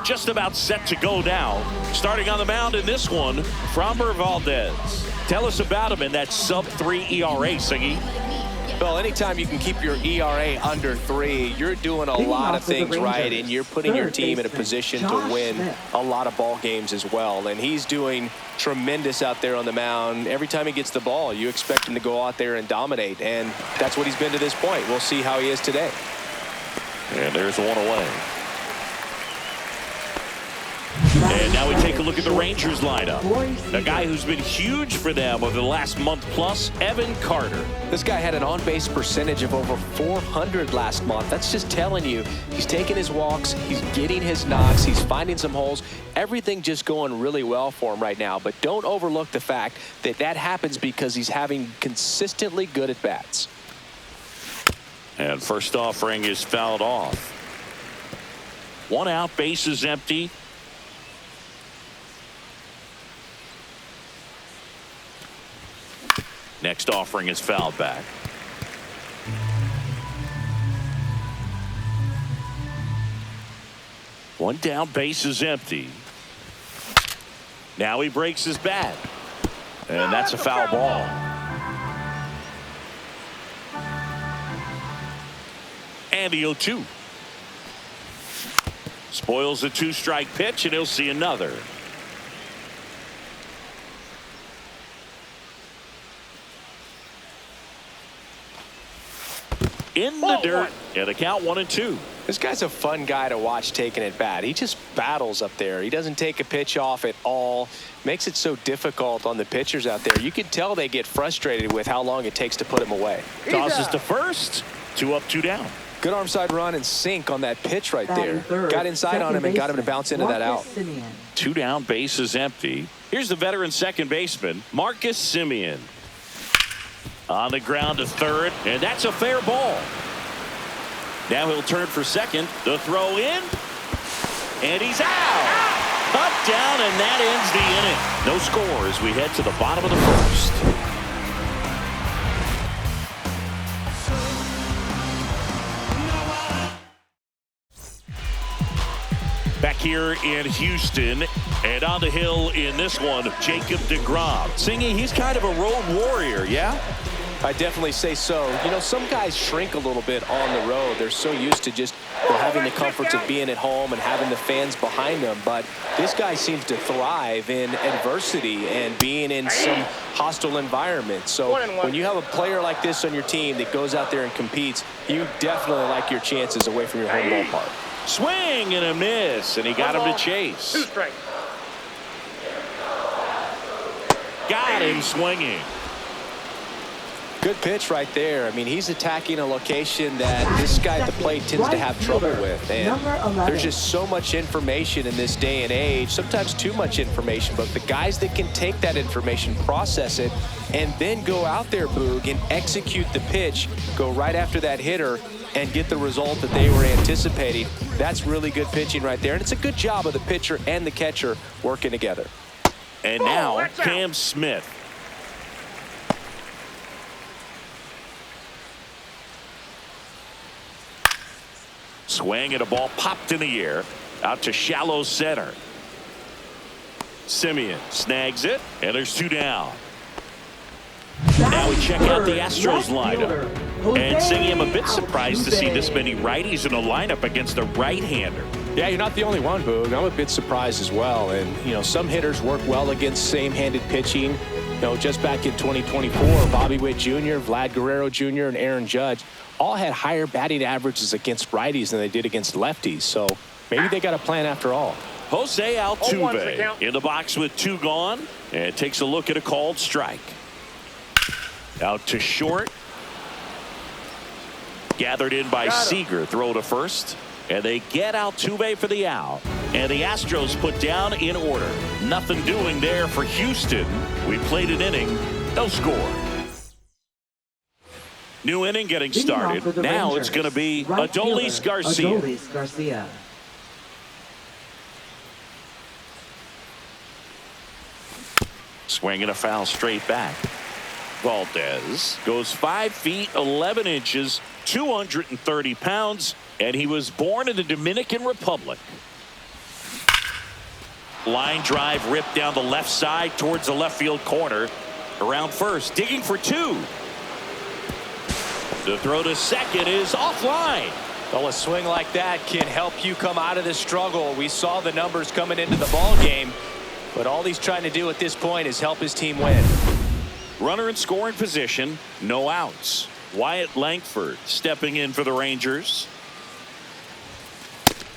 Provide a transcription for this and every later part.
just about set to go now. Starting on the mound in this one, Framber Valdez. Tell us about him in that sub-3 ERA, Siggy. Well, anytime you can keep your ERA under 3, you're doing a lot of things right, and you're putting your team in a position to win a lot of ball games as well. And he's doing tremendous out there on the mound. Every time he gets the ball, you expect him to go out there and dominate, and that's what he's been to this point. We'll see how he is today. And there's one away. And now we take a look at the Rangers lineup. A guy who's been huge for them over the last month plus, Evan Carter. This guy had an on-base percentage of over 400 last month. That's just telling you he's taking his walks, he's getting his knocks, he's finding some holes. Everything just going really well for him right now. But don't overlook the fact that that happens because he's having consistently good at-bats. And first offering is fouled off. 1 out, bases empty. Next offering is fouled back. One down, base is empty. Now he breaks his bat. And that's a foul ball. And the 0-2. Spoils the 2-strike pitch, and he'll see another. In the dirt, and the count 1-2. This guy's a fun guy to watch taking at bat. He just battles up there. He doesn't take a pitch off at all. Makes it so difficult on the pitchers out there. You can tell they get frustrated with how long it takes to put him away. Tosses to first. 2 up, 2 down. Good arm side run and sink on that pitch right there. Got inside on him and got him to bounce into that out. 2 down, base is empty. Here's the veteran second baseman, Marcus Semien. On the ground to third, and that's a fair ball. Now he'll turn for second. The throw in, and he's out. Up, down, and that ends the inning. No score as we head to the bottom of the first. Back here in Houston, and on the hill in this one, Jacob deGrom. Singy, he's kind of a road warrior, yeah? I definitely say so. You know, some guys shrink a little bit on the road. They're so used to just having the comforts of being at home and having the fans behind them. But this guy seems to thrive in adversity and being in some hostile environment. So when you have a player like this on your team that goes out there and competes, you definitely like your chances away from your home ballpark. Swing and a miss, and he got him to chase. 2 strikes. Got him swinging. Good pitch right there. I mean, he's attacking a location that this guy at the plate tends to have trouble with. And there's just so much information in this day and age, sometimes too much information. But the guys that can take that information, process it, and then go out there, Boog, and execute the pitch, go right after that hitter, and get the result that they were anticipating, that's really good pitching right there. And it's a good job of the pitcher and the catcher working together. And now Cam Smith. Swing and a ball popped in the air out to shallow center. Semien snags it, and there's 2 down. Now we check out the Astros lineup. And Singy, I'm a bit surprised to see this many righties in a lineup against a right-hander. Yeah, you're not the only one, Boog. I'm a bit surprised as well. And, you know, some hitters work well against same-handed pitching. You know, just back in 2024, Bobby Witt Jr., Vlad Guerrero Jr., and Aaron Judge all had higher batting averages against righties than they did against lefties. So maybe they got a plan after all. Jose Altuve in the box with 2 gone, and takes a look at a called strike. Out to short. Gathered in by Seager. Throw to first. And they get Altuve for the out. And the Astros put down in order. Nothing doing there for Houston. We played an inning. No score. New inning getting started. Now it's going to be Adolis Garcia. Swinging a foul straight back. Valdez goes 5 feet 11 inches, 230 pounds, and he was born in the Dominican Republic. Line drive ripped down the left side towards the left field corner. Around first, digging for two. The throw to second is offline. Well, a swing like that can help you come out of this struggle. We saw the numbers coming into the ball game, but all he's trying to do at this point is help his team win. Runner in scoring position, no outs. Wyatt Langford stepping in for the Rangers.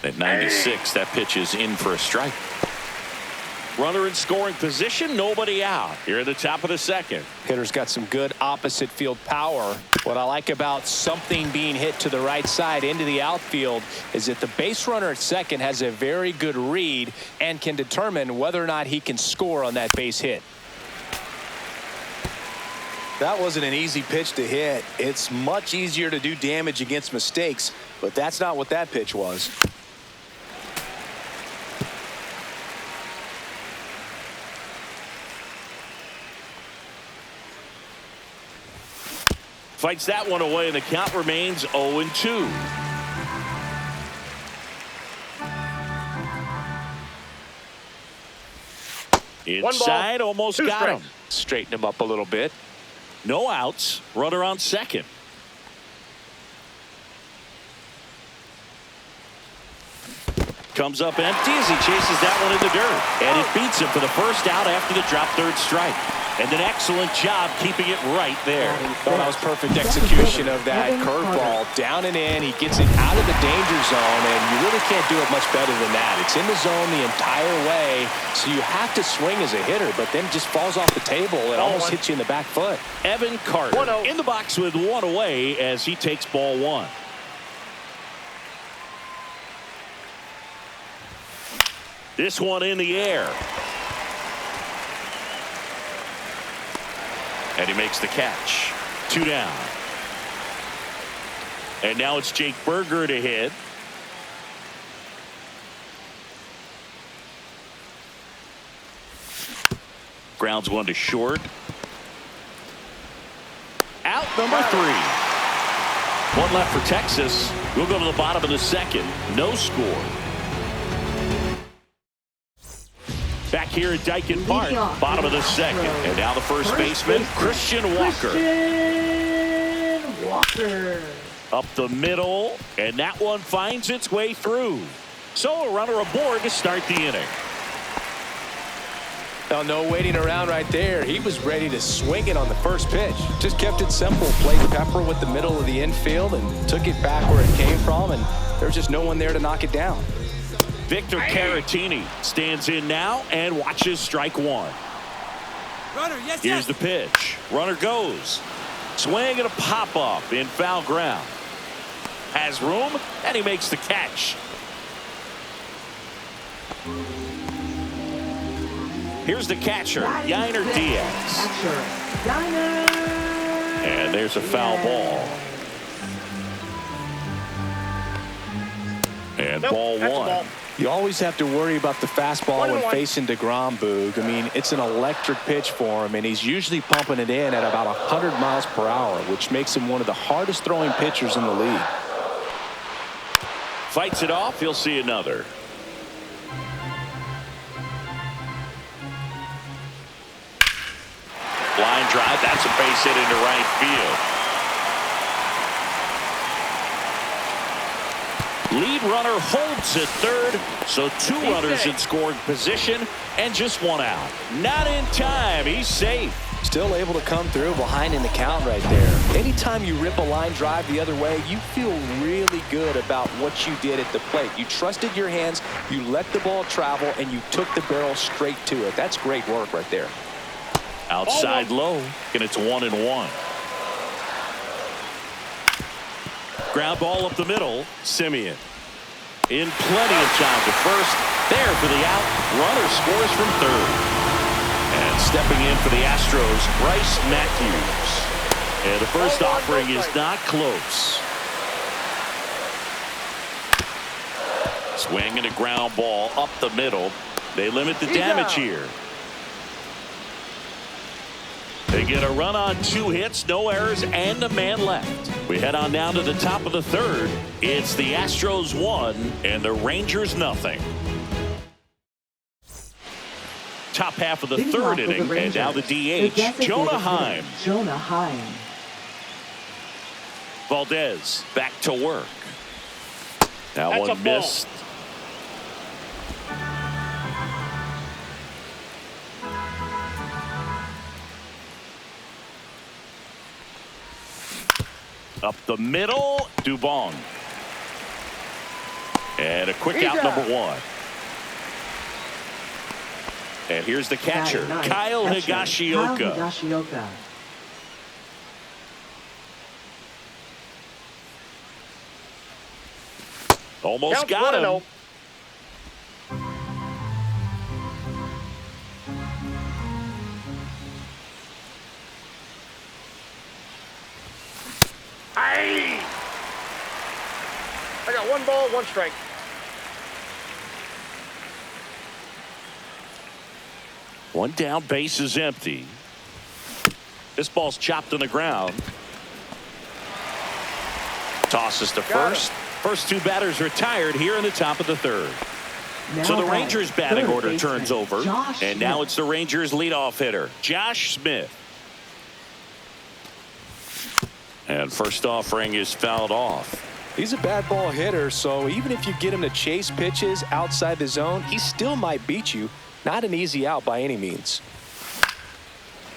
At 96, that pitch is in for a strike. Runner in scoring position, nobody out. Here at the top of the second. Hitter's got some good opposite field power. What I like about something being hit to the right side into the outfield is that the base runner at second has a very good read and can determine whether or not he can score on that base hit. That wasn't an easy pitch to hit. It's much easier to do damage against mistakes, but that's not what that pitch was. Fights that one away, and the count remains 0-2. Inside, almost got him. Straighten him up a little bit. No outs. Runner on second. Comes up empty as he chases that one in the dirt. And it beats him for the first out after the drop third strike. And an excellent job keeping it right there. Well, that was perfect execution of that curveball. Down and in. He gets it out of the danger zone, and you really can't do it much better than that. It's in the zone the entire way, so you have to swing as a hitter, but then it just falls off the table and almost hits you in the back foot. Evan Carter in the box with one away as he takes ball one. This one in the air. And he makes the catch. 2 down. And now it's Jake Berger to hit. Grounds one to short. Out number 3. One left for Texas. We'll go to the bottom of the second. No score. Back here at Dyken Park, bottom of the second. And now the first baseman, Christian Walker. Up the middle, and that one finds its way through. So a runner aboard to start the inning. Now, no waiting around right there. He was ready to swing it on the first pitch. Just kept it simple. Played pepper with the middle of the infield and took it back where it came from, and there's just no one there to knock it down. Victor Caratini stands in now and watches strike one. Here's the pitch. Runner goes. Swing and a pop-up in foul ground. Has room, and he makes the catch. Here's the catcher, Yainer Diaz. And there's a foul ball. And ball one. You always have to worry about the fastball when facing DeGrom, Boog. I mean, it's an electric pitch for him, and he's usually pumping it in at about 100 miles per hour, which makes him one of the hardest throwing pitchers in the league. Fights it off. He'll see another. Line drive. That's a base hit into right field. Lead runner holds at third, so 2 runners in scoring position and just 1 out. Not in time. He's safe. Still able to come through behind in the count right there. Anytime you rip a line drive the other way, you feel really good about what you did at the plate. You trusted your hands, you let the ball travel, and you took the barrel straight to it. That's great work right there. Outside low, and it's 1-1. Ground ball up the middle. Semien in plenty of time to first. There for the out. Runner scores from third. And stepping in for the Astros, Bryce Matthews. And the first offering is not close. Swing and a ground ball up the middle. They limit the damage here. They get a run on 2 hits, no errors, and a man left. We head on down to the top of the third. It's the Astros 1 and the Rangers nothing. top half of the third inning. And now the DH, Jonah Heim. Valdez back to work. That one missed. Up the middle, Dubon. And a quick out, number one. And here's the catcher, Kyle Higashioka. Almost got him. I got 1 ball, 1 strike. One down, base is empty. This ball's chopped on the ground. Tosses to first. First 2 batters retired here in the top of the third. So the Rangers batting order turns over. And now it's the Rangers leadoff hitter, Josh Smith. And first offering is fouled off. He's a bad ball hitter, so even if you get him to chase pitches outside the zone, he still might beat you. Not an easy out by any means.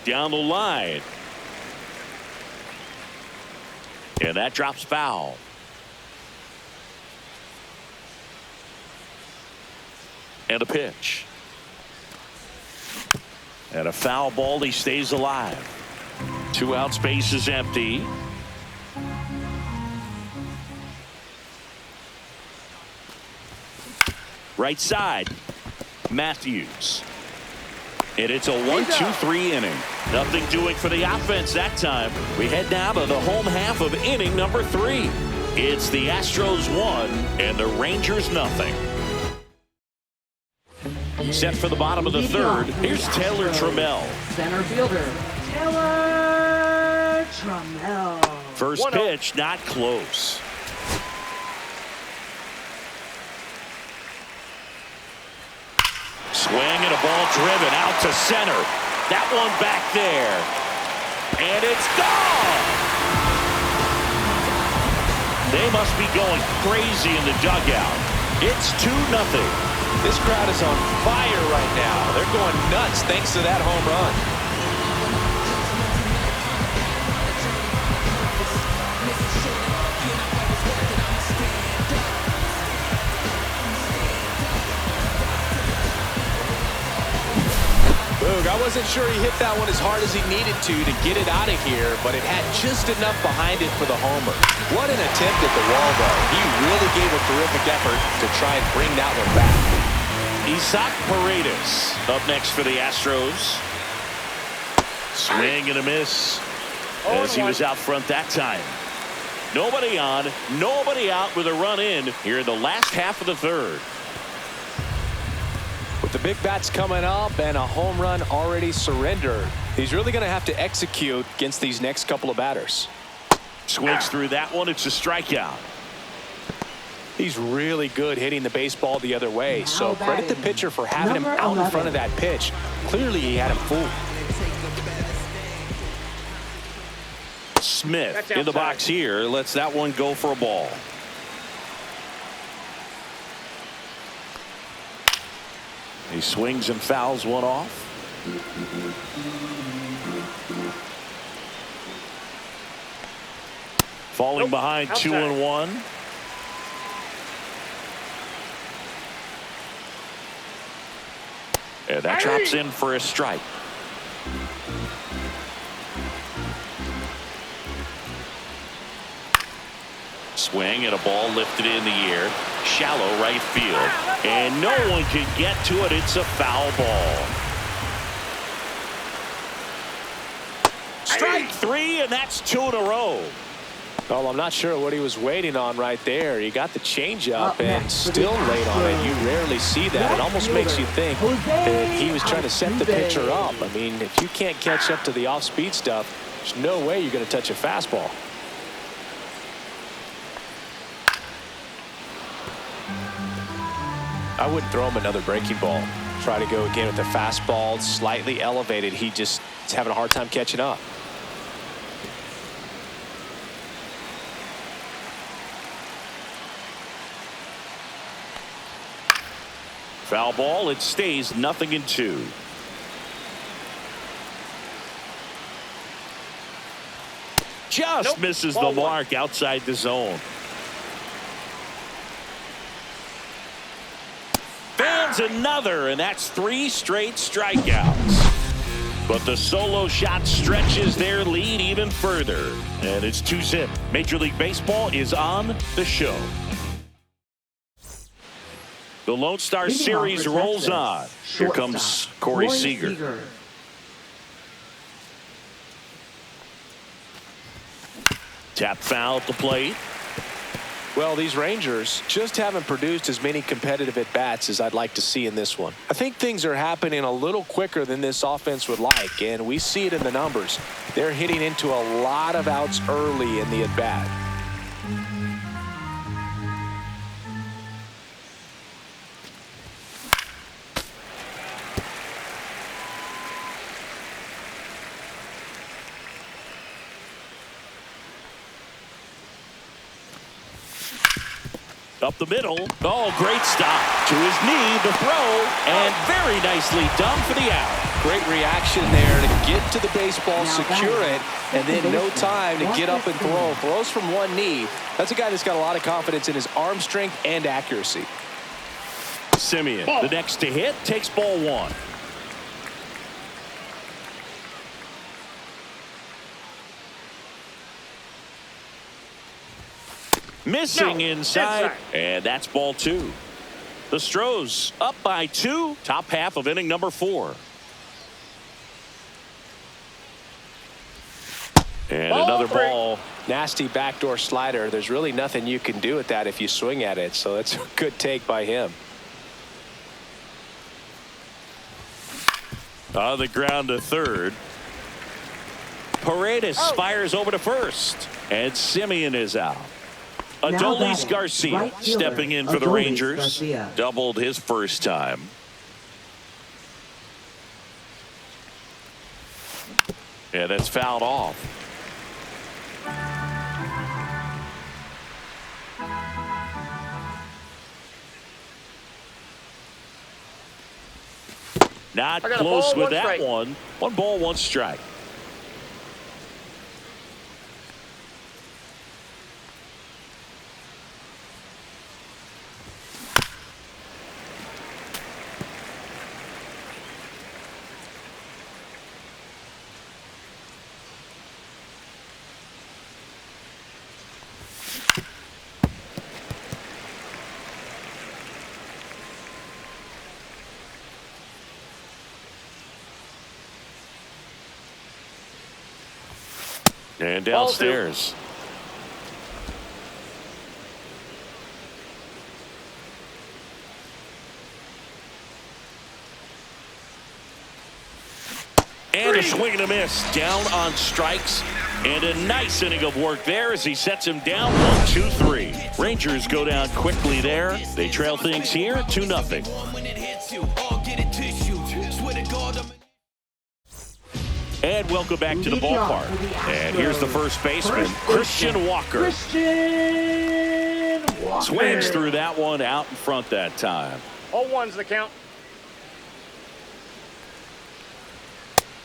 Down the line. And that drops foul. And a pitch. And a foul ball. He stays alive. 2 outs, base is empty. Right side, Matthews. And it's a 1-2-3 inning. Nothing doing for the offense that time. We head now to the home half of inning number 3. It's the Astros 1 and the Rangers nothing. Set for the bottom of the third. Here's Taylor Trammell. Center fielder, Taylor Trammell. First pitch, not close. Swing and a ball driven out to center. That one back there. And it's gone. They must be going crazy in the dugout. It's 2-0. This crowd is on fire right now. They're going nuts thanks to that home run. I wasn't sure he hit that one as hard as he needed to get it out of here, but it had just enough behind it for the homer. What an attempt at the wall, though. He really gave a terrific effort to try and bring that one back. Isaac Paredes up next for the Astros. Swing and a miss as he was out front that time. Nobody on, nobody out with a run in here in the last half of the third. With the big bats coming up and a home run already surrendered, he's really going to have to execute against these next couple of batters. Swings through that one. It's a strikeout. He's really good hitting the baseball the other way, so credit the pitcher for having him out in front of that pitch. Clearly he had him fooled. Smith in the box here lets that one go for a ball. He swings and fouls one off. Falling behind 2-1. And that drops in for a strike. Swing and a ball lifted in the air. Shallow right field. And no one can get to it. It's a foul ball. Strike 3, and that's 2 in a row. Well, I'm not sure what he was waiting on right there. He got the changeup and still late on it. You rarely see that. It almost makes you think that he was trying to set the pitcher up. I mean, if you can't catch up to the off-speed stuff, there's no way you're going to touch a fastball. I wouldn't throw him another breaking ball. Try to go again with the fastball, slightly elevated. He just is having a hard time catching up. Foul ball. It stays 0-2. Just misses the mark outside the zone. Fans another, and that's 3 straight strikeouts. But the solo shot stretches their lead even further, and it's 2-zip. Major League Baseball is on the show. The Lone Star Series rolls on. Here comes Corey Seager. Tap foul at the plate. Well, these Rangers just haven't produced as many competitive at-bats as I'd like to see in this one. I think things are happening a little quicker than this offense would like, and we see it in the numbers. They're hitting into a lot of outs early in the at-bat. Up the middle. Oh, great stop. To his knee, the throw, and very nicely done for the out. Great reaction there to get to the baseball, secure it, and then no time to get up and throw. Throws from one knee. That's a guy that's got a lot of confidence in his arm strength and accuracy. Semien, the next to hit, takes ball 1. Missing inside, and that's ball 2. The Astros up by 2, top half of inning number 4. And another ball. Nasty backdoor slider. There's really nothing you can do with that if you swing at it, so it's a good take by him. On the ground to third. Paredes fires over to first, and Semien is out. Adolis Garcia stepping in for the Rangers. Doubled his first time. Yeah, that's fouled off. Not close with that one. 1 ball, 1 strike. And downstairs. And a swing and a miss. Down on strikes. And a nice inning of work there as he sets him down 1-2-3. Rangers go down quickly there. They trail things here 2-0. And welcome back to the ballpark. And here's the first baseman, Christian Walker. Swings through that one, out in front that time. 0-1's the count.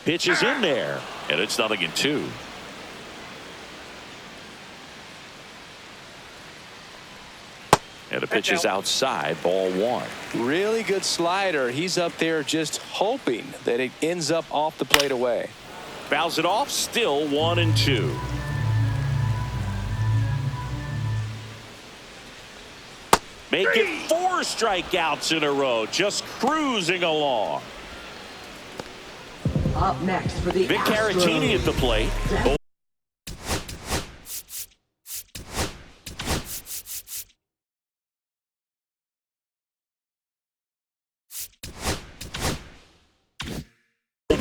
Pitch is in there, and it's 0-2. And the pitch is outside, ball 1. Really good slider. He's up there just hoping that it ends up off the plate away. Fouls it off, still 1-2. Make it 4 strikeouts in a row, just cruising along. Up next for the Vic Caratini at the plate.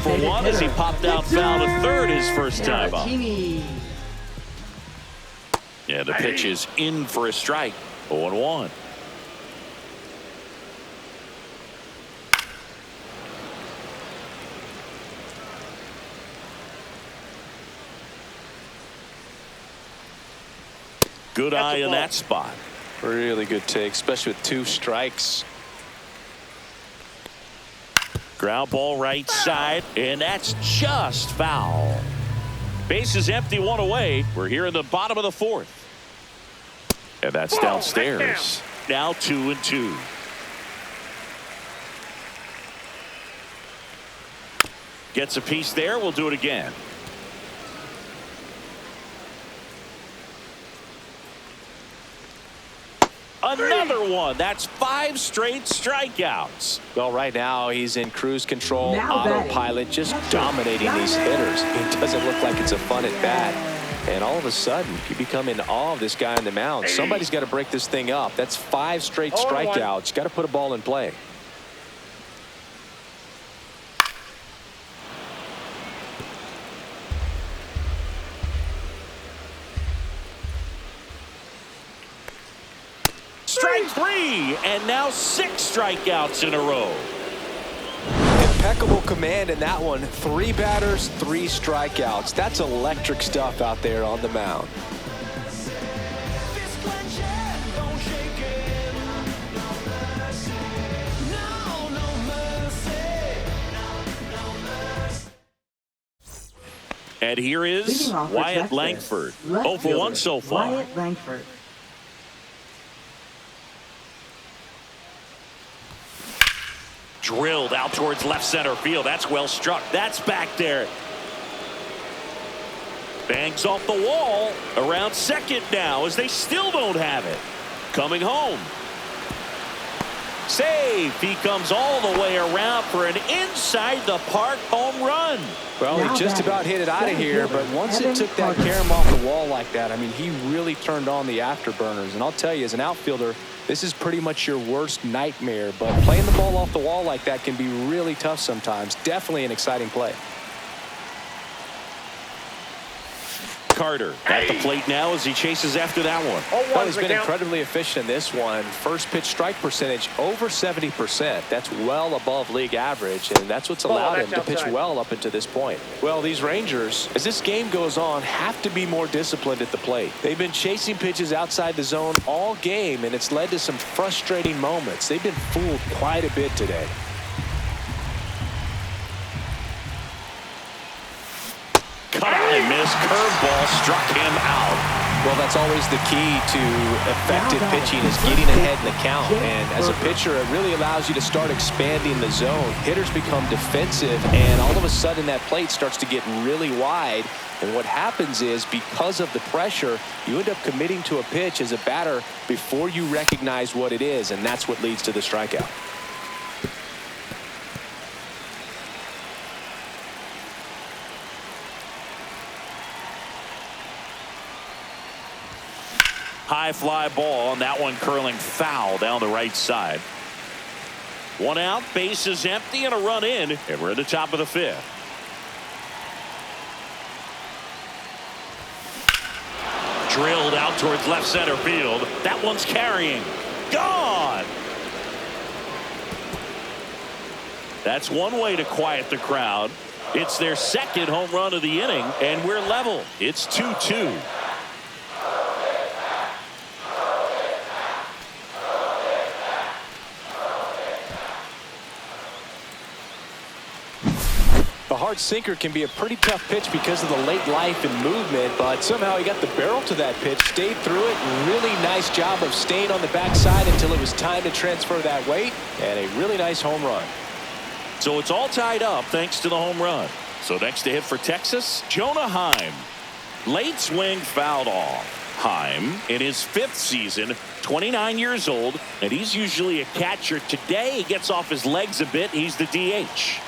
For 1 as he popped out foul to third his first time up. Yeah, the pitch is in for a strike. 0-1. Good That's eye a in ball. that spot. Really good take, especially with 2 strikes. Ground ball right side, and that's just foul. Base is empty, 1 away. We're here in the bottom of the 4th. And that's downstairs. Now 2-2. Gets a piece there. We'll do it again. Another one. That's 5 straight strikeouts. Well, right now he's in cruise control, Now autopilot, just dominating these hitters. It doesn't look like it's a fun at bat. And all of a sudden, you become in awe of this guy on the mound. Somebody's got to break this thing up. That's 5 straight strikeouts. Got to put a ball in play. Strike 3, and now 6 strikeouts in a row. Impeccable command in that one. 3 batters, 3 strikeouts. That's electric stuff out there on the mound. And here is Leading off for Wyatt Texas, Langford. left 0 for 1 fielder, so far. Wyatt Langford. Drilled out towards left center field. That's well struck. That's back there. Bangs off the wall. Around second now as they still don't have it. Coming home. Save. He comes all the way around for an inside the park home run. Well, Now he just batting, about hit it out of here, but once it took that Evan carom off the wall like that, I mean, he really turned on the afterburners. And I'll tell you, as an outfielder, this is pretty much your worst nightmare. But playing the ball off the wall like that can be really tough sometimes. Definitely an exciting play. Carter at the plate now as he chases after that one. Well, he's been incredibly efficient in this one. First pitch strike percentage over 70%. That's well above league average, and that's what's allowed him to pitch well up until this point. Well, these Rangers, as this game goes on, have to be more disciplined at the plate. They've been chasing pitches outside the zone all game, and it's led to some frustrating moments. They've been fooled quite a bit today. Cut and miss. Curveball struck him out. Well, that's always the key to effective pitching is getting ahead in the count. And as a pitcher, it really allows you to start expanding the zone. Hitters become defensive, and all of a sudden that plate starts to get really wide. And what happens is, because of the pressure, you end up committing to a pitch as a batter before you recognize what it is, and that's what leads to the strikeout. High fly ball, and that one curling foul down the right side. 1 out, base is empty, and a run in, and we're at the top of the 5th. Drilled out towards left center field. That one's carrying. Gone! That's one way to quiet the crowd. It's their second home run of the inning, and we're level. It's 2-2. The hard sinker can be a pretty tough pitch because of the late life and movement, but somehow he got the barrel to that pitch, stayed through it. Really nice job of staying on the backside until it was time to transfer that weight, and a really nice home run. So it's all tied up thanks to the home run. So next to hit for Texas, Jonah Heim. Late swing fouled off. Heim in his 5th season, 29 years old, and he's usually a catcher. Today he gets off his legs a bit. He's the DH.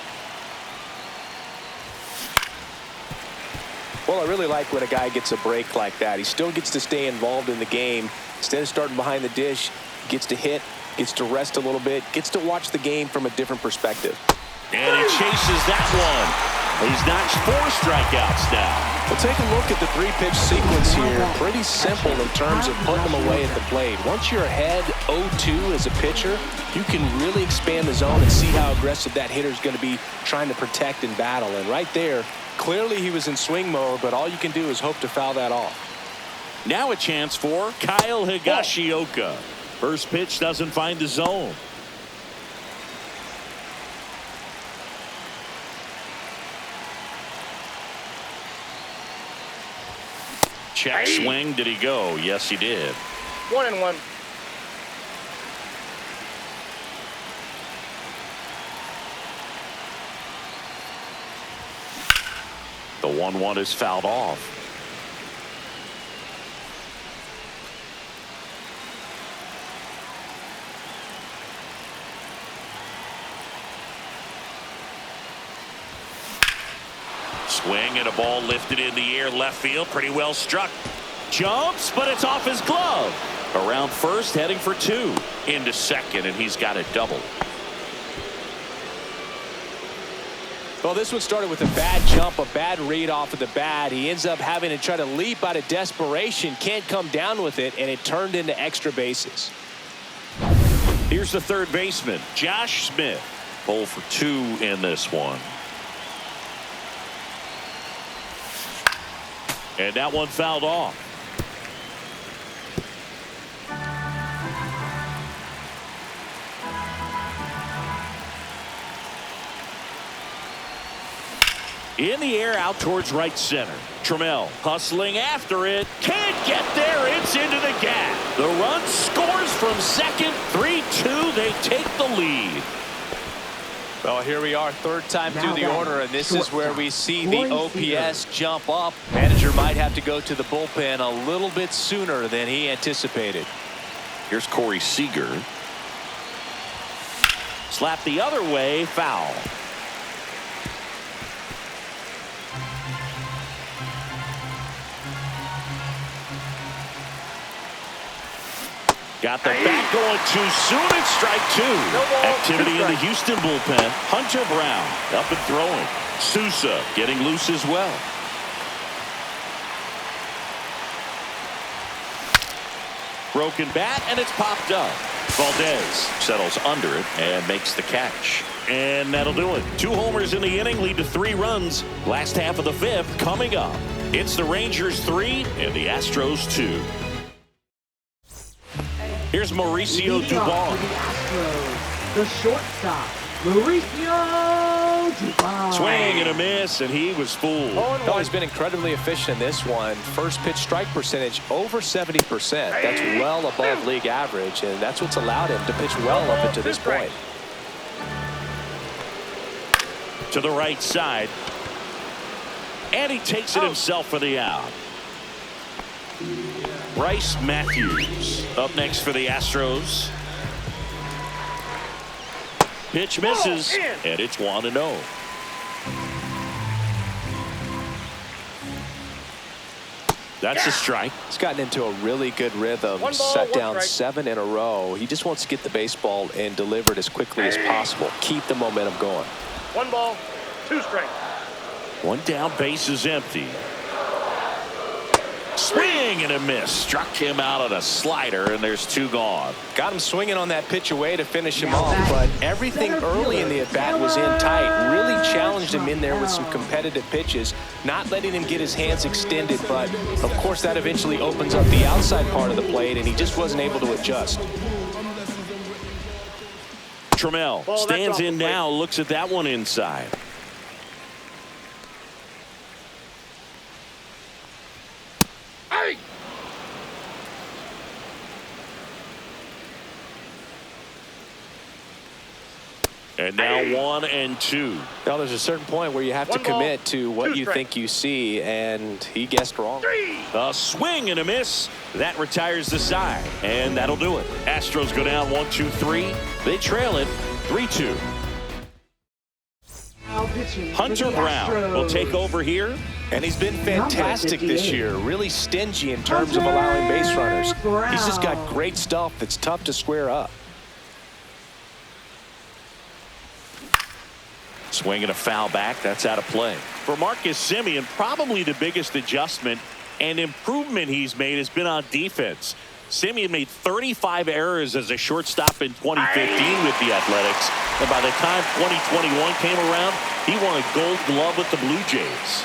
Well, I really like when a guy gets a break like that. He still gets to stay involved in the game. Instead of starting behind the dish, gets to hit, gets to rest a little bit, gets to watch the game from a different perspective. And he chases that one. He's notched 4 strikeouts now. We'll take a look at the 3-pitch sequence here. Pretty simple in terms of putting them away at the plate. Once you're ahead 0-2 as a pitcher, you can really expand the zone and see how aggressive that hitter is going to be trying to protect and battle. And right there, clearly he was in swing mode, but all you can do is hope to foul that off. Now a chance for Kyle Higashioka. First pitch doesn't find the zone. Check swing. Did he go? Yes, he did. 1-1. The 1-1 is fouled off. Swing and a ball lifted in the air left field. Pretty well struck. Jumps, but it's off his glove. Around first, heading for two. Into second, and he's got a double. Well, this one started with a bad jump, a bad read off of the bat. He ends up having to try to leap out of desperation. Can't come down with it, and it turned into extra bases. Here's the third baseman, Josh Smith. 0 for 2 in this one. And that one fouled off. In the air out towards right center. Trammell hustling after it. Can't get there. It's into the gap. The run scores from second. 3-2. They take the lead. Well, here we are, third time through the order, and this is where we see the OPS jump up. Manager might have to go to the bullpen a little bit sooner than he anticipated. Here's Corey Seager. Slap the other way, foul. Got the bat going too soon. It's strike two. Activity in the Houston bullpen. Hunter Brown up and throwing. Sousa getting loose as well. Broken bat, and it's popped up. Valdez settles under it and makes the catch. And that'll do it. 2 homers in the inning lead to 3 runs. Last half of the 5th coming up. It's the Rangers 3 and the Astros 2. Here's Mauricio Dubon. The shortstop, Mauricio Dubon. Swing and a miss, and he was fooled. Oh, he's been incredibly efficient in this one. First pitch strike percentage over 70%. That's well above league average, and that's what's allowed him to pitch well up until this point. To the right side. And he takes it himself for the out. Bryce Matthews up next for the Astros. Pitch misses, and it's 1-0. That's a strike. He's gotten into a really good rhythm. Set down 7 in a row. He just wants to get the baseball and deliver it as quickly as possible. Keep the momentum going. 1 ball, 2 strikes. 1 down, base is empty. Swing and a miss. Struck him out on a slider, and there's 2 gone. Got him swinging on that pitch away to finish him off, but everything early in the at-bat was in tight. Really challenged him in there with some competitive pitches, not letting him get his hands extended, but of course that eventually opens up the outside part of the plate, and he just wasn't able to adjust. Trammell stands in now, looks at that one inside. And now 1-2. Now there's a certain point where you have to commit to what you think you see, and he guessed wrong. A swing and a miss. That retires the side, and that'll do it. Astros go down 1-2-3. They trail it 3-2. Hunter Brown will take over here. And he's been fantastic this year. Really stingy in terms of allowing base runners. He's just got great stuff that's tough to square up. Swing and a foul back. That's out of play. For Marcus Semien, probably the biggest adjustment and improvement he's made has been on defense. Semien made 35 errors as a shortstop in 2015 with the Athletics. And by the time 2021 came around, he won a Gold Glove with the Blue Jays.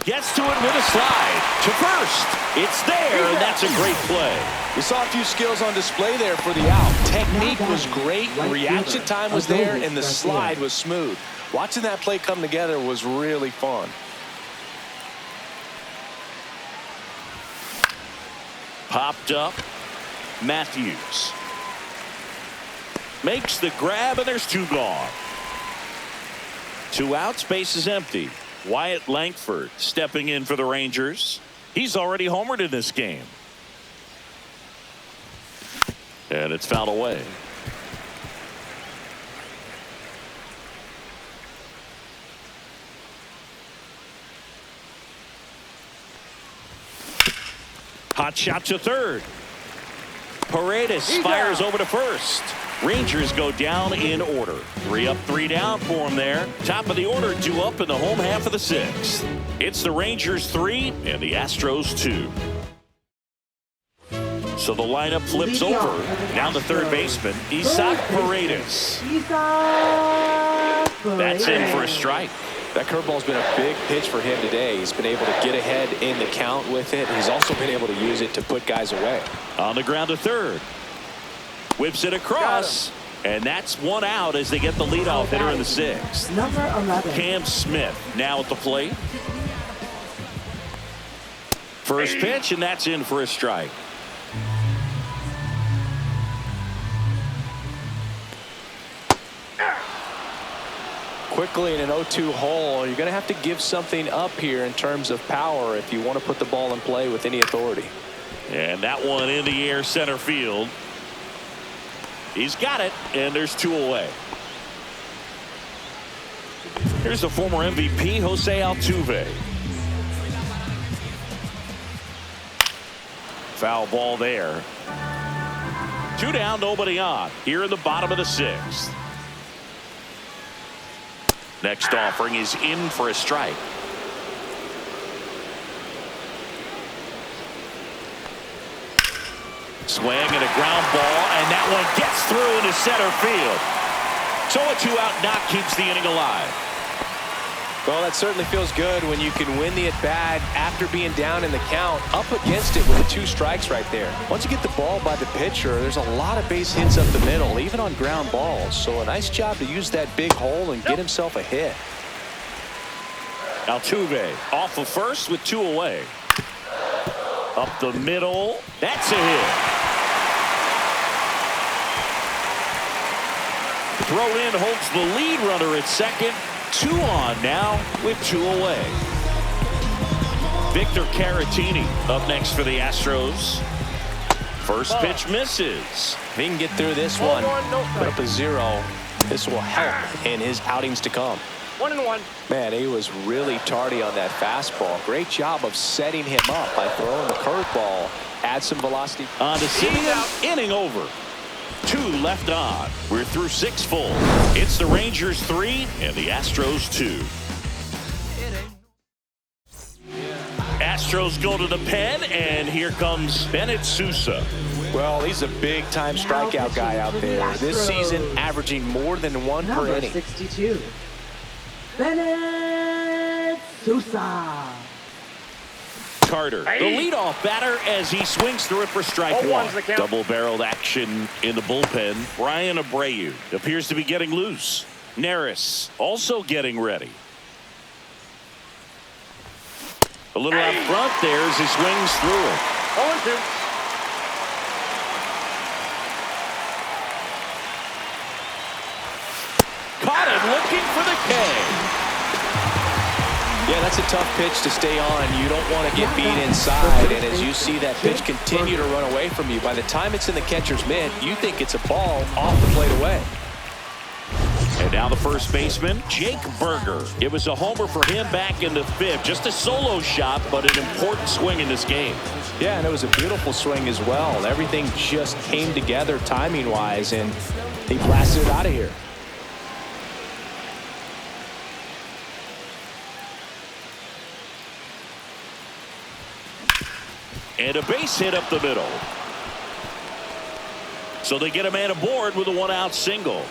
Gets to it with a slide to first. It's there, and that's a great play. We saw a few skills on display there for the out. Technique was great, reaction time was there, and the slide was smooth. Watching that play come together was really fun. Popped up. Matthews makes the grab, and there's two gone. 2 outs, base is empty. Wyatt Langford stepping in for the Rangers. He's already homered in this game. And it's fouled away. Hot shot to third. Paredes fires over to first. Rangers go down in order. 3 up, 3 down for them there. Top of the order, 2 up in the home half of the 6th. It's the Rangers 3 and the Astros 2. So the lineup flips over. Down to third baseman, Isaac Paredes. That's in for a strike. That curveball's been a big pitch for him today. He's been able to get ahead in the count with it. He's also been able to use it to put guys away. On the ground to third. Whips it across, and that's 1 out as they get the leadoff hitter in the 6th. Number 11. Cam Smith now at the plate. First pitch, and that's in for a strike. Quickly in an 0-2 hole, you're going to have to give something up here in terms of power if you want to put the ball in play with any authority. And that one in the air center field. He's got it, and there's 2 away. Here's the former MVP, Jose Altuve. Foul ball there. 2 down, nobody on. Here in the bottom of the 6th. Next offering is in for a strike. Swing and a ground ball, and that one gets through into center field. So a 2-out knock keeps the inning alive. Well, that certainly feels good when you can win the at-bat after being down in the count, up against it with 2 strikes right there. Once you get the ball by the pitcher, there's a lot of base hits up the middle, even on ground balls. So a nice job to use that big hole and get himself a hit. Altuve off of first with 2 away. Up the middle. That's a hit. Throw in holds the lead runner at second. 2 on now with 2 away. Victor Caratini up next for the Astros. First pitch misses. If he can get through this one, put up a 0, this will help in his outings to come. 1-1. Man, he was really tardy on that fastball. Great job of setting him up by throwing the curveball. Add some velocity. On to Simeon, inning over. 2 left on. We're through 6 full. It's the Rangers 3 and the Astros 2. Astros go to the pen, and here comes Bennett Sousa. Well, he's a big-time strikeout guy out there. This season, averaging more than 1 per Number inning. 62. Bennett Sousa. Carter, the leadoff batter, as he swings through it for strike 1. the count. Double-barreled action in the bullpen. Brian Abreu appears to be getting loose. Neris also getting ready. A little out front there as he swings through it. 0-2. Caught it, looking for the K. Yeah, that's a tough pitch to stay on. You don't want to get beat inside, and as you see that pitch continue to run away from you, by the time it's in the catcher's mitt, you think it's a ball off the plate away. And now the first baseman, Jake Berger. It was a homer for him back in the 5th. Just a solo shot, but an important swing in this game. Yeah, and it was a beautiful swing as well. Everything just came together timing-wise, and he blasted it out of here. And a base hit up the middle. So they get a man aboard with a 1-out single.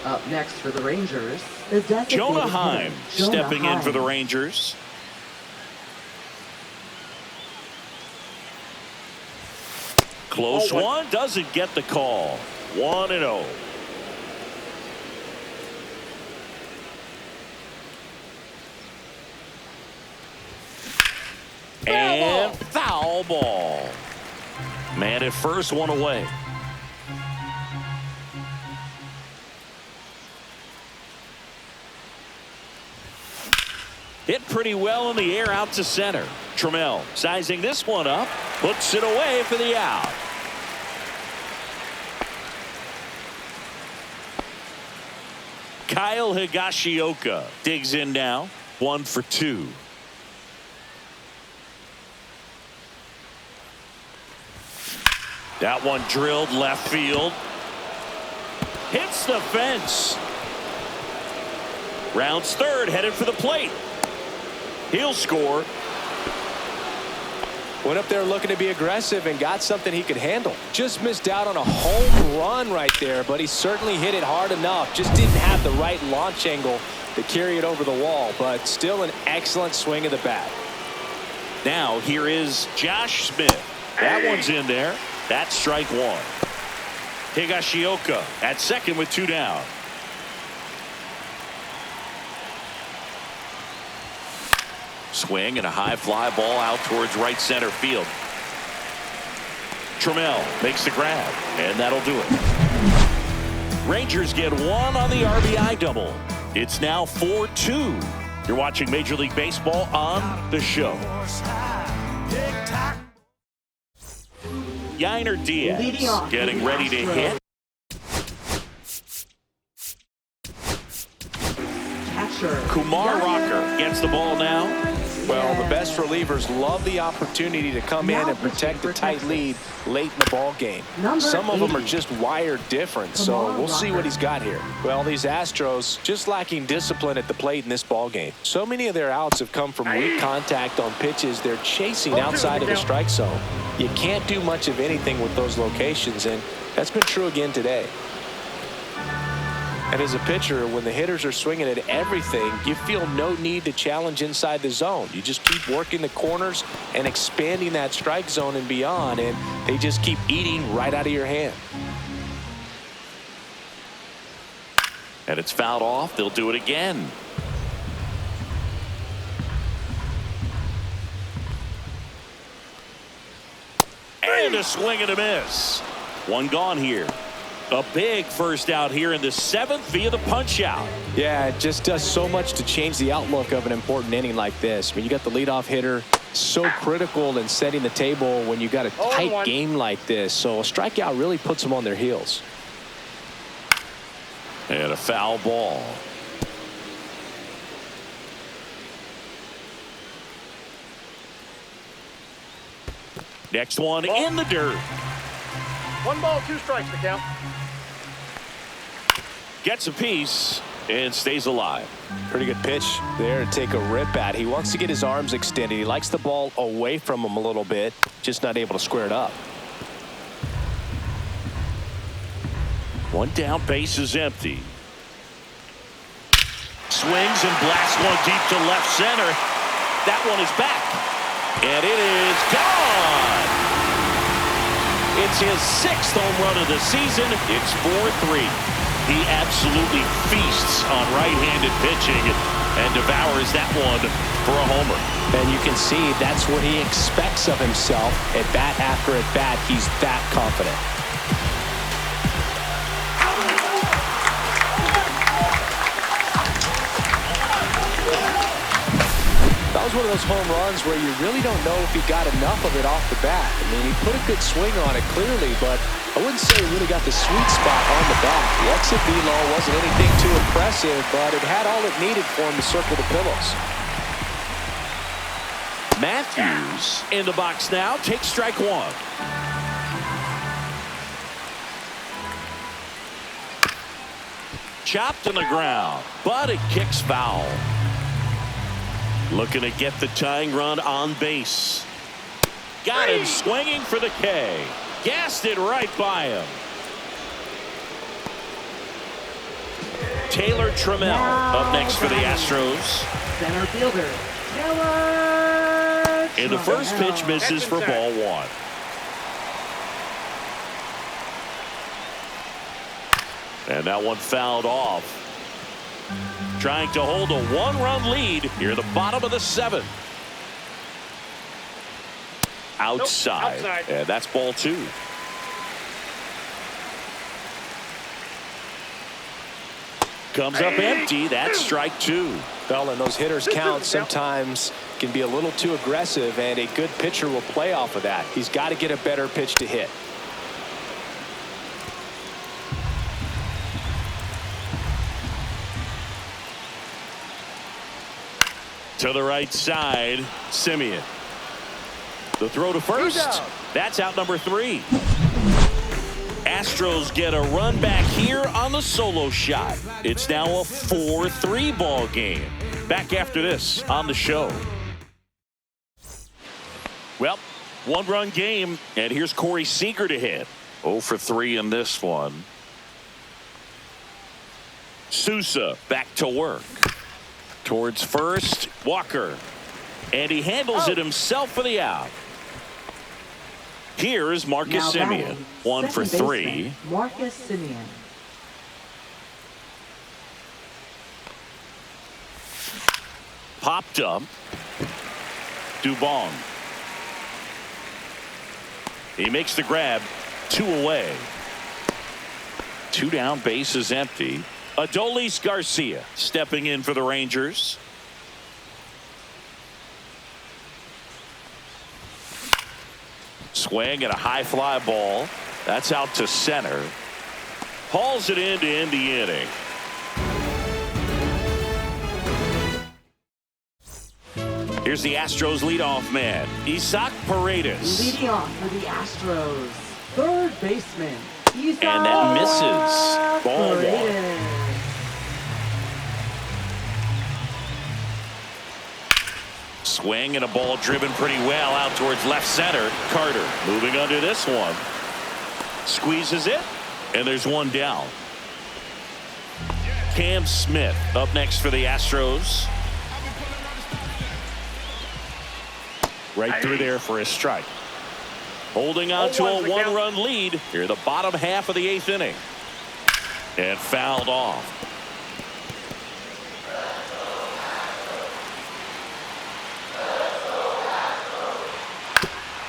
Up next for the Rangers is designated Jonah hitter, Heim Jonah stepping in for the Heim. Rangers. Close one, doesn't get the call. 1-0. And foul ball. Man at first, one away. Hit pretty well in the air out to center. Trammell sizing this one up, puts it away for the out. Kyle Higashioka digs in now. 1 for 2. That one drilled left field. Hits the fence. Rounds third, headed for the plate. He'll score. Went up there looking to be aggressive and got something he could handle. Just missed out on a home run right there, but he certainly hit it hard enough. Just didn't have the right launch angle to carry it over the wall, but still an excellent swing of the bat. Now here is Josh Smith. That one's in there. That's strike one. Higashioka at second with 2 down. Swing and a high fly ball out towards right center field. Trammell makes the grab, and that'll do it. Rangers get 1 on the RBI double. It's now 4-2. You're watching Major League Baseball on the show. Yainer Diaz getting ready to hit. Kumar Rocker gets the ball now. Well, the best relievers love the opportunity to come in and protect a tight lead late in the ball game. Some of them are just wired different, so we'll see what he's got here. Well, these Astros just lacking discipline at the plate in this ball game. So many of their outs have come from weak contact on pitches they're chasing outside of the strike zone. You can't do much of anything with those locations, and that's been true again today. And as a pitcher, when the hitters are swinging at everything, you feel no need to challenge inside the zone. You just keep working the corners and expanding that strike zone and beyond, and they just keep eating right out of your hand. And it's fouled off. They'll do it again. And a swing and a miss. One gone here. A big first out here in the 7th via the punch out. Yeah, it just does so much to change the outlook of an important inning like this. I mean, you got the leadoff hitter, so critical in setting the table when you got a tight game like this. So a strikeout really puts them on their heels. And a foul ball. Next one in the dirt. 1 ball, 2 strikes to count. Gets a piece and stays alive. Pretty good pitch there to take a rip at. He wants to get his arms extended. He likes the ball away from him a little bit, just not able to square it up. 1 down, base is empty. Swings and blasts one deep to left center. That one is back. And it is gone. It's his 6th home run of the season. It's 4-3. He absolutely feasts on right-handed pitching and devours that one for a homer. And you can see that's what he expects of himself at bat after at bat. He's that confident. That was one of those home runs where you really don't know if he got enough of it off the bat. I mean, he put a good swing on it clearly, but I wouldn't say he really got the sweet spot on the bat. The exit velo wasn't anything too impressive, but it had all it needed for him to circle the pillows. Matthews in the box now, takes strike one. Chopped on the ground, but it kicks foul. Looking to get the tying run on base. Got him swinging for the K. Gassed it right by him. Taylor Trammell up next for the Astros. Center fielder, Taylor And the first pitch misses for ball one. And that one fouled off. Trying to hold a one-run lead here at the bottom of the seventh. Outside. Nope, outside. And that's ball two. Comes up empty. That's strike two. Well, and those hitters count sometimes can be a little too aggressive, and a good pitcher will play off of that. He's got to get a better pitch to hit. To the right side, Simeon. The throw to first. That's out number three. Astros get a run back here on the solo shot. It's now a 4-3 ball game. Back after this on the show. Well, one-run game, and here's Corey Seager to hit. 0 for 3 in this one. Sousa back to work. Towards first, Walker. And he handles it himself for the out. Here is Marcus Simeon. 1 for 3. Marcus Simeon. Popped up. Dubon. He makes the grab. 2 away. 2 down, base is empty. Adolis Garcia stepping in for the Rangers. Swing and a high fly ball. That's out to center. Hauls it in to end the inning. Here's the Astros leadoff man, Isaac Paredes. Leading off for the Astros, third baseman, Isaac And that misses. Ball Paredes. one. Swing and a ball driven pretty well out towards left center. Carter moving under this one. Squeezes it, and there's one down. Cam Smith up next for the Astros. Right through there for a strike. Holding on to a one-run lead here, the bottom half of the 8th inning. And fouled off.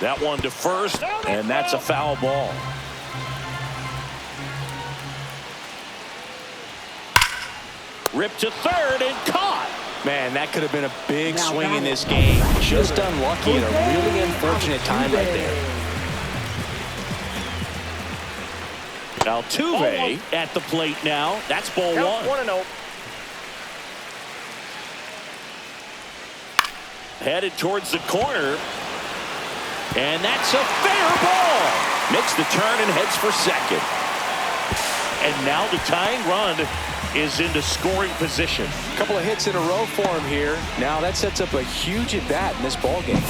That one to first, and that's a foul ball. Ripped to third and caught. Man, that could have been a big swing in this game. Just unlucky at a really unfortunate time right there. Altuve at the plate now. That's ball one. 1-0. Headed towards the corner. And that's a fair ball. Makes the turn and heads for second. And now the tying run is into scoring position. A couple of hits in a row for him here. Now that sets up a huge at bat in this ball game.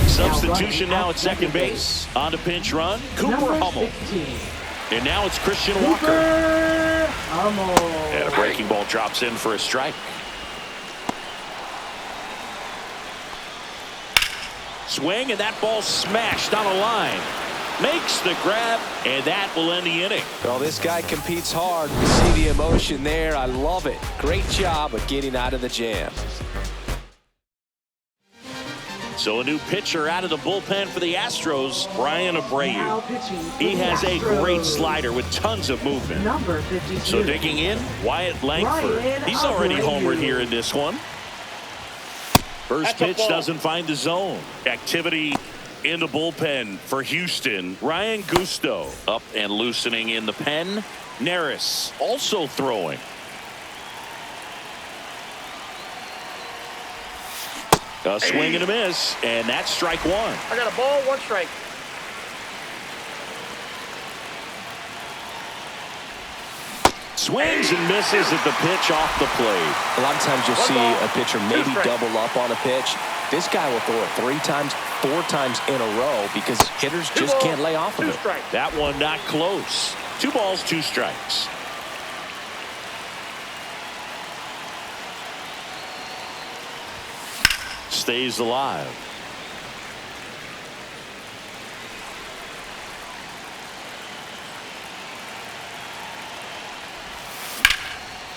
Substitution now at second base. On to pinch run, Cooper Hummel. And now it's Christian Walker. Hummel. And a breaking ball drops in for a strike. Swing, and that ball smashed on a line. Makes the grab, and that will end the inning. Well, this guy competes hard. You see the emotion there. I love it. Great job of getting out of the jam. So a new pitcher out of the bullpen for the Astros, Brian Now Abreu. pitching for He the has a Astros. great slider with tons of movement. Number 52. So digging in, Wyatt Langford. Brian He's already Abreu. homered here in this one. First That's a pitch ball. doesn't find the zone. Activity in the bullpen for Houston. Ryan Gusto up and loosening in the pen. Neris also throwing. A swing and a miss, and that's strike one. I got a ball, 1 strike. Swings and misses at the pitch off the plate. A lot of times you'll see a pitcher maybe strikes. double up on a pitch. This guy will throw it 3 times, 4 times in a row because hitters just can't lay off of 2 it. strikes. That one not close. 2 balls, 2 strikes. Stays alive.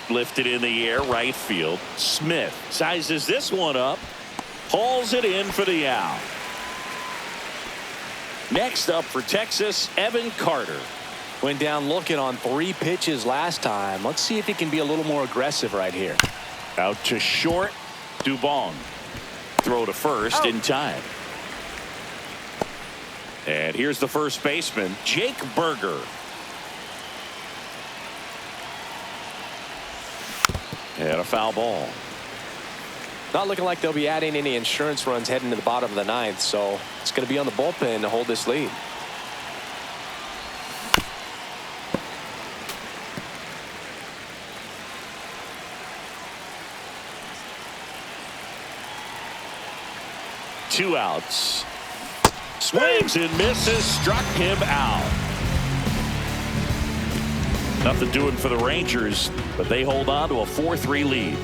Lifted in the air, right field. Smith sizes this one up, hauls it in for the out. Next up for Texas, Evan Carter. Went down looking on 3 pitches last time. Let's see if he can be a little more aggressive right here. Out to short, Dubon. Throw to first in time. And here's the first baseman, Jake Berger. And a foul ball. Not looking like they'll be adding any insurance runs heading to the bottom of the 9th, so it's going to be on the bullpen to hold this lead. Two outs. Swings and misses, struck him out. Nothing doing for the Rangers, but they hold on to a 4-3 lead.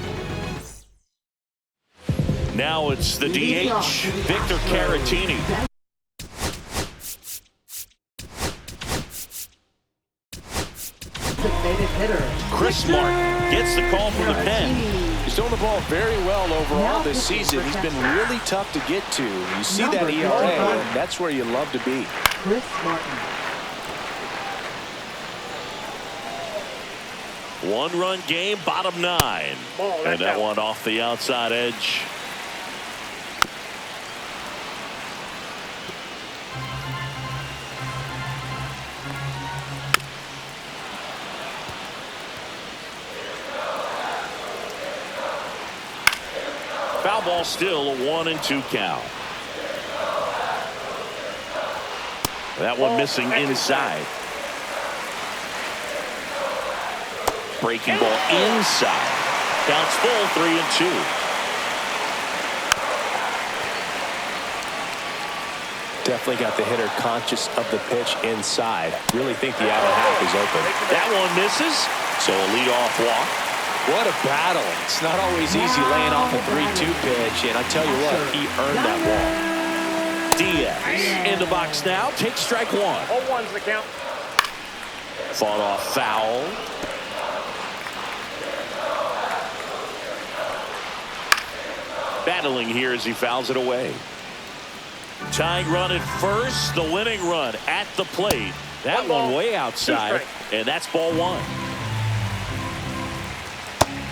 Now it's the DH, Victor Caratini. Chris Martin gets the call from the pen. He's doing the ball very well overall this season. He's been really tough to get to. You see that ERA, and that's where you love to be. Chris Martin. 1-run game, bottom 9. And that one off the outside edge. Foul ball, still a 1-2 count. That one missing inside. Breaking ball inside. Counts full, 3-2. Definitely got the hitter conscious of the pitch inside. Really think the outer half is open. That one misses. So a leadoff walk. What a battle. It's not always easy laying off a 3-2 pitch, and I tell you what, he earned that walk. Diaz in the box now. Takes strike 1. 0-1's the count. Fought off foul. Battling here as he fouls it away. Tying run at first. The winning run at the plate. That one way outside. And that's ball 1.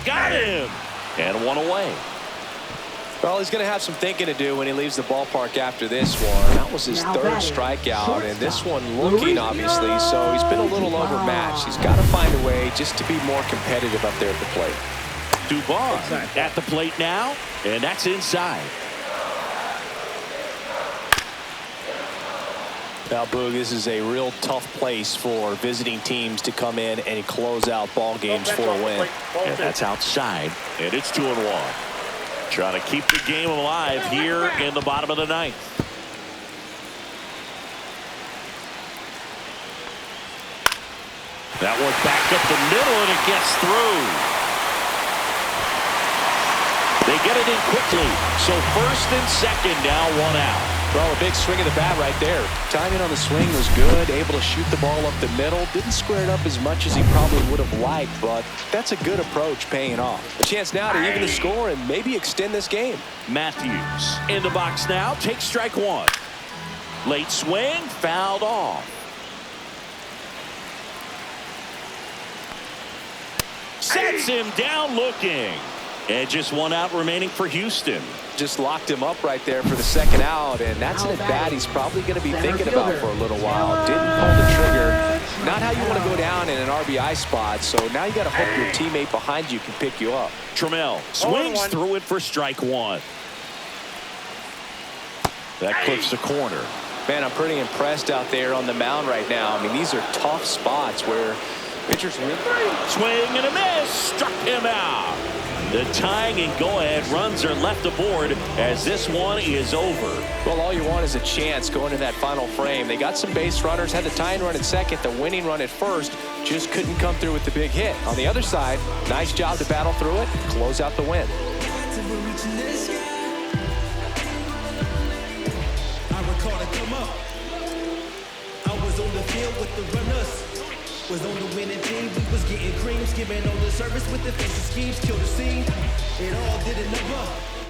Got him. And 1 away. Well, he's going to have some thinking to do when he leaves the ballpark after this one. That was his 3rd strikeout, and this one looking, obviously, so he's been a little overmatched. He's got to find a way just to be more competitive up there at the plate. Dubon at the plate now, and that's inside. Now, Boog, this is a real tough place for visiting teams to come in and close out ball games for a win. And that's outside, and it's 2-1. Trying to keep the game alive here in the bottom of the 9th. That one back up the middle, and it gets through. They get it in quickly. So first and second now, 1 out. Well, a big swing of the bat right there. Timing on the swing was good. Able to shoot the ball up the middle. Didn't square it up as much as he probably would have liked, but that's a good approach paying off. A chance now to even the score and maybe extend this game. Matthews in the box now. Takes strike 1. Late swing, fouled off. Sets him down looking. And just 1 out remaining for Houston. Just locked him up right there for the 2nd out, and that's an at-bat he's probably going to be thinking about for a little while. Didn't pull the trigger. Not how you want to go down in an RBI spot, so now you got to hope your teammate behind you can pick you up. Trammell swings through it for strike 1. That clips the corner. Man, I'm pretty impressed out there on the mound right now. I mean, these are tough spots where pitchers really... Swing and a miss. Struck him out. The tying and go-ahead runs are left aboard as this one is over. Well, all you want is a chance going to that final frame. They got some base runners, had the tying run at second, the winning run at first, just couldn't come through with the big hit. On the other side, nice job to battle through it, close out the win. I recall to come up. I was on the field with the runners. Was on the winning team. We was getting creams, giving all the service with the fancy schemes. Kill the scene. It all did a number.